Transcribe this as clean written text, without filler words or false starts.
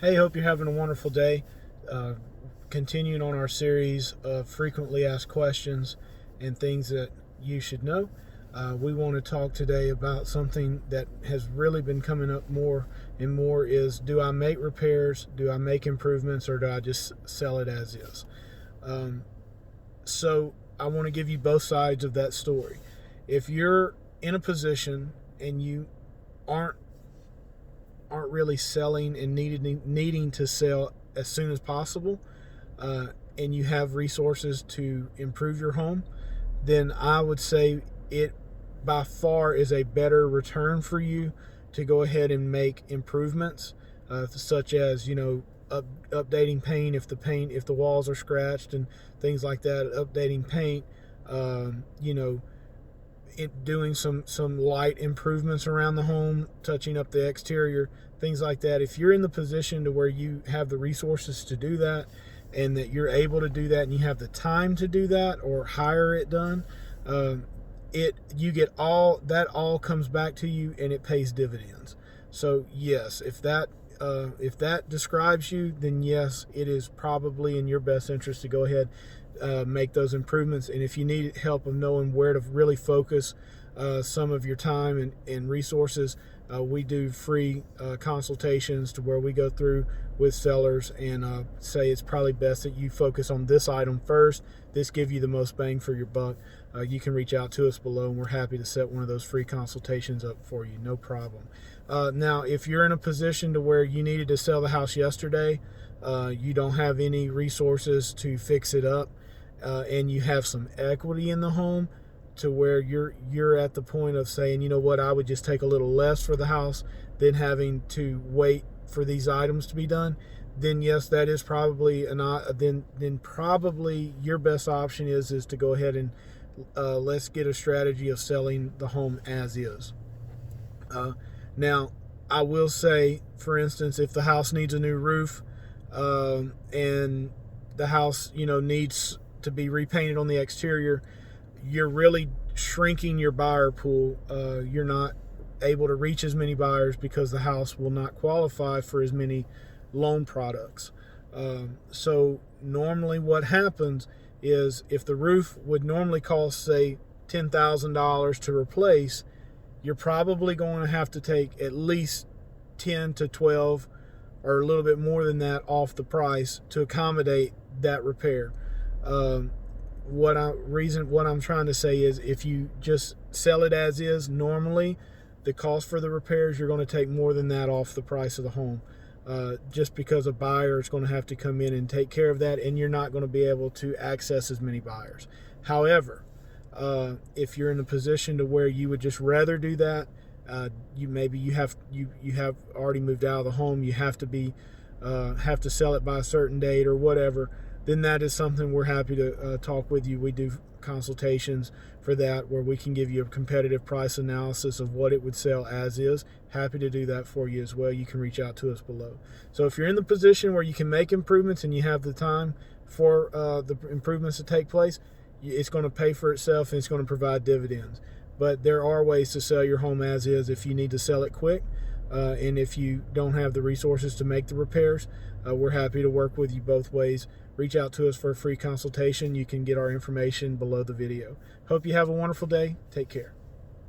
Hey, hope you're having a wonderful day. Uh, Continuing on our series of frequently asked questions and things that you should know. We want to talk today about something that has really been coming up more and more is, do I make repairs, do I make improvements, or do I just sell it as is? Um, so I want to give you both sides of that story. If you're in a position and you aren't really selling and needing to sell as soon as possible, uh, and you have resources to improve your home, then I would say it by far is a better return for you to go ahead and make improvements, such as updating paint if the walls are scratched and things like that, updating paint, um, you know doing some light improvements around the home, touching up the exterior, things like that. If you're in the position to where you have the resources to do that, and that you're able to do that, and you have the time to do that or hire it done, all comes back to you, and it pays dividends. So yes, if that describes you, then yes, it is probably in your best interest to go ahead, make those improvements. And if you need help of knowing where to really focus some of your time and resources, we do free consultations to where we go through with sellers and say it's probably best that you focus on this item first. This give you the most bang for your buck. You can reach out to us below, and we're happy to set one of those free consultations up for you, no problem. Now, if you're in a position to where you needed to sell the house yesterday, you don't have any resources to fix it up, and you have some equity in the home to where you're at the point of saying, you know what, I would just take a little less for the house than having to wait for these items to be done, then yes, that is probably then probably your best option is to go ahead and let's get a strategy of selling the home as is. Now, I will say, for instance, if the house needs a new roof, and the house needs to be repainted on the exterior, you're really shrinking your buyer pool. You're not able to reach as many buyers because the house will not qualify for as many loan products. So normally what happens is, if the roof would normally cost, say, $10,000 to replace, you're probably going to have to take at least 10 to 12 or a little bit more than that off the price to accommodate that repair. What I'm trying to say is, if you just sell it as is, normally the cost for the repairs, you're going to take more than that off the price of the home, just because a buyer is going to have to come in and take care of that, and you're not going to be able to access as many buyers. However, if you're in a position to where you would just rather do that, you have already moved out of the home, you have to sell it by a certain date or whatever, then that is something we're happy to talk with you. We do consultations for that, where we can give you a competitive price analysis of what it would sell as is. Happy to do that for you as well. You can reach out to us below. So if you're in the position where you can make improvements and you have the time for the improvements to take place, it's going to pay for itself, and it's going to provide dividends. But there are ways to sell your home as is if you need to sell it quick, and if you don't have the resources to make the repairs. We're happy to work with you both ways. Reach out to us for a free consultation. You can get our information below the video. Hope you have a wonderful day. Take care.